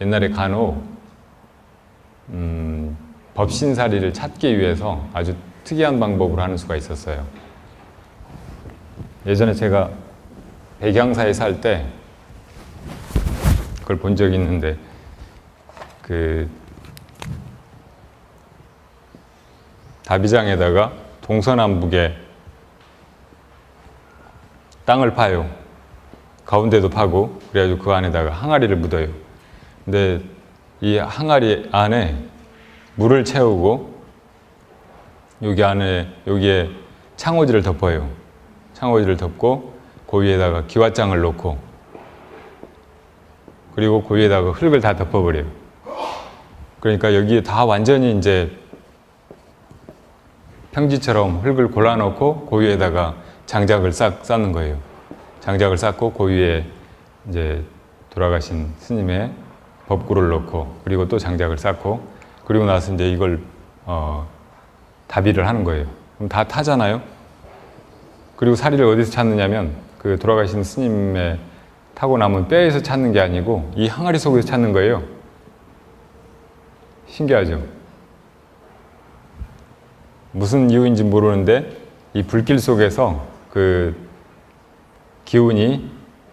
Speaker 1: 옛날에 간혹 법신사리를 찾기 위해서 아주 특이한 방법으로 하는 수가 있었어요. 예전에 제가 백양사에 살 때 그걸 본 적이 있는데, 그 다비장에다가 동서남북에 땅을 파요. 가운데도 파고, 그래가지고 그 안에다가 항아리를 묻어요. 근데 이 항아리 안에 물을 채우고 여기에 창호지를 덮어요. 창호지를 덮고 그 위에다가 기왓장을 놓고, 그리고 그 위에다가 흙을 다 덮어버려요. 그러니까 여기에 다 완전히 이제 평지처럼 흙을 골라놓고 그 위에다가 장작을 쌓는 거예요. 장작을 쌓고 그 위에 이제 돌아가신 스님의 법구를 넣고, 그리고 또 장작을 쌓고, 그리고 나서 이제 이걸 다비를 하는 거예요. 그럼 다 타잖아요. 그리고 사리를 어디서 찾느냐면 그 돌아가신 스님의 타고 남은 뼈에서 찾는 게 아니고 이 항아리 속에서 찾는 거예요. 신기하죠? 무슨 이유인지 모르는데 이 불길 속에서 그 기운이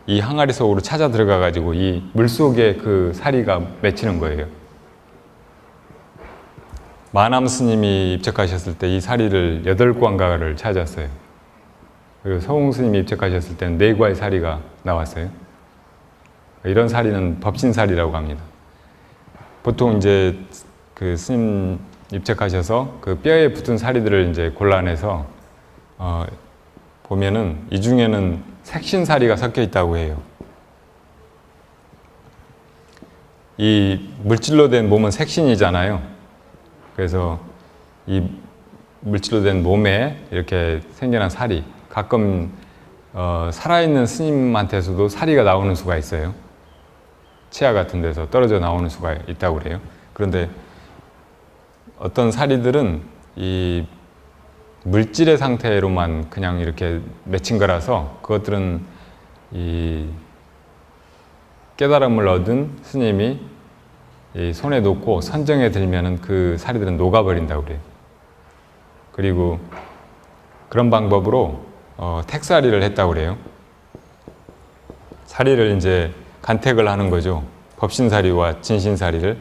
Speaker 1: 이 항아리 속으로 찾아 들어가 가지고 이 물 속에 그 사리가 맺히는 거예요. 마남 스님이 입적하셨을 때 이 사리를 8관가를 찾았어요. 그리고 서웅 스님이 입적하셨을 때는 4과의 사리가 나왔어요. 이런 사리는 법신사리라고 합니다. 보통 이제 그 스님 입적하셔서 그 뼈에 붙은 사리들을 이제 골라내서 보면은 이 중에는 색신사리가 섞여 있다고 해요. 이 물질로 된 몸은 색신이잖아요. 그래서 이 물질로 된 몸에 이렇게 생겨난 사리, 가끔 살아있는 스님한테서도 사리가 나오는 수가 있어요. 치아 같은 데서 떨어져 나오는 수가 있다고 그래요. 그런데 어떤 사리들은 이 물질의 상태로만 그냥 이렇게 맺힌 거라서 그것들은 이 깨달음을 얻은 스님이 이 손에 놓고 선정에 들면은 그 사리들은 녹아버린다고 그래요. 그리고 그런 방법으로 택사리를 했다고 그래요. 사리를 이제 간택을 하는 거죠. 법신사리와 진신사리를.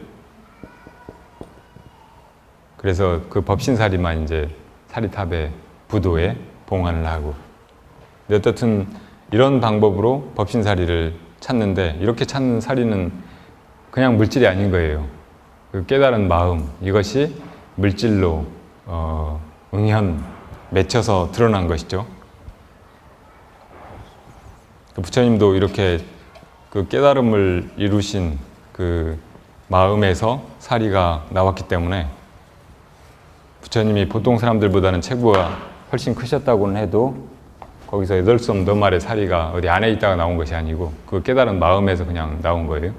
Speaker 1: 그래서 그 법신사리만 이제 사리탑에 부도에 봉안을 하고. 근데 어떻든 이런 방법으로 법신사리를 찾는데 이렇게 찾는 사리는 그냥 물질이 아닌 거예요. 그 깨달은 마음, 이것이 물질로 응현, 맺혀서 드러난 것이죠. 부처님도 이렇게 그 깨달음을 이루신 그 마음에서 사리가 나왔기 때문에 부처님이 보통 사람들보다는 체구가 훨씬 크셨다고는 해도 거기서 8섬 너말의 사리가 어디 안에 있다가 나온 것이 아니고 그 깨달은 마음에서 그냥 나온 거예요.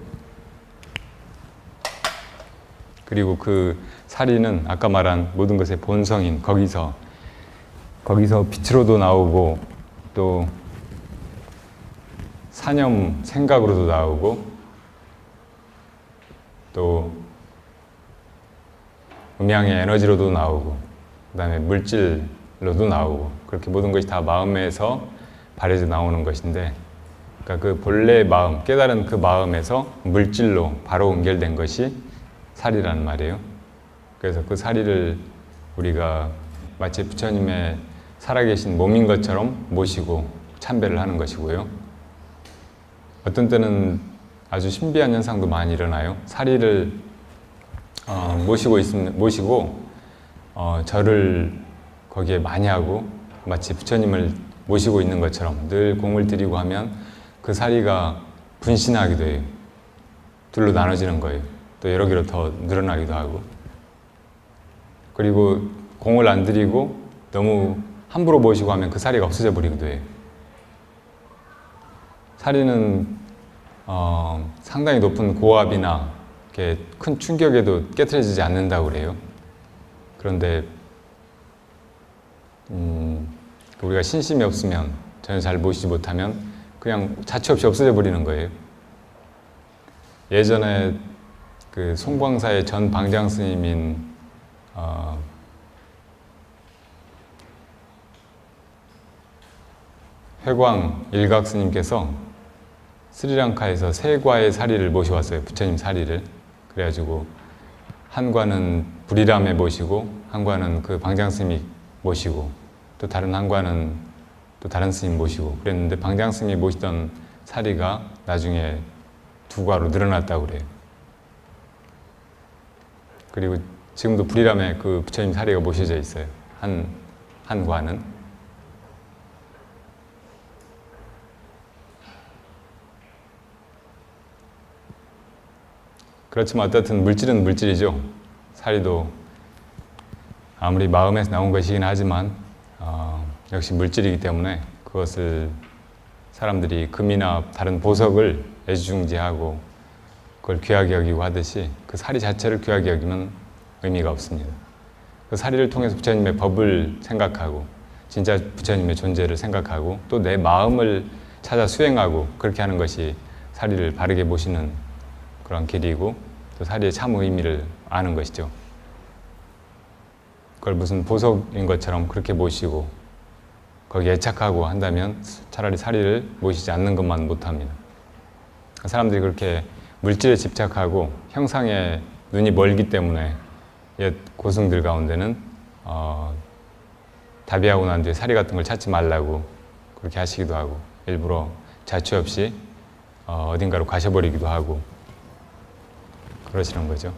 Speaker 1: 그리고 그 사리는 아까 말한 모든 것의 본성인 거기서 빛으로도 나오고 또 사념 생각으로도 나오고 또 음양의 에너지로도 나오고 그 다음에 물질로도 나오고 그렇게 모든 것이 다 마음에서 발해져 나오는 것인데 그러니까 그 본래 마음, 깨달은 그 마음에서 물질로 바로 연결된 것이 사리라는 말이에요. 그래서 그 사리를 우리가 마치 부처님의 살아계신 몸인 것처럼 모시고 참배를 하는 것이고요. 어떤 때는 아주 신비한 현상도 많이 일어나요. 사리를 모시고 절을 거기에 많이 하고 마치 부처님을 모시고 있는 것처럼 늘 공을 들이고 하면 그 사리가 분신하기도 해요. 둘로 나눠지는 거예요. 또 여러 개로 더 늘어나기도 하고. 그리고 공을 안 들이고 너무 함부로 모시고 하면 그 사리가 없어져 버리기도 해요. 사리는 상당히 높은 고압이나 이렇게 큰 충격에도 깨트려지지 않는다고 그래요. 그런데 우리가 신심이 없으면 전혀 잘 모시지 못하면 그냥 자취 없이 없어져 버리는 거예요. 예전에 그 송광사의 전 방장 스님인 회광 일각 스님께서 스리랑카에서 세 과의 사리를 모셔왔어요. 부처님 사리를. 그래가지고 한 과는 불이람에 모시고 한 과는 그 방장 스님이 모시고 또 다른 한 과는 또 다른 스님 모시고 그랬는데 방장 스님이 모시던 사리가 나중에 2과로 늘어났다고 그래요. 그리고 지금도 불이람에 그 부처님 사리가 모셔져 있어요. 한 과는. 그렇지만 어떻든 물질은 물질이죠. 사리도 아무리 마음에서 나온 것이긴 하지만 역시 물질이기 때문에 그것을 사람들이 금이나 다른 보석을 애지중지하고 그걸 귀하게 여기고 하듯이 그 사리 자체를 귀하게 여기면 의미가 없습니다. 그 사리를 통해서 부처님의 법을 생각하고 진짜 부처님의 존재를 생각하고 또 내 마음을 찾아 수행하고 그렇게 하는 것이 사리를 바르게 모시는 그런 길이고 또 사리의 참 의미를 아는 것이죠. 그걸 무슨 보석인 것처럼 그렇게 모시고 거기에 애착하고 한다면 차라리 사리를 모시지 않는 것만 못합니다. 사람들이 그렇게 물질에 집착하고 형상에 눈이 멀기 때문에 옛 고승들 가운데는 다비하고 난 뒤에 사리 같은 걸 찾지 말라고 그렇게 하시기도 하고 일부러 자취 없이 어딘가로 가셔버리기도 하고 그러시는 거죠.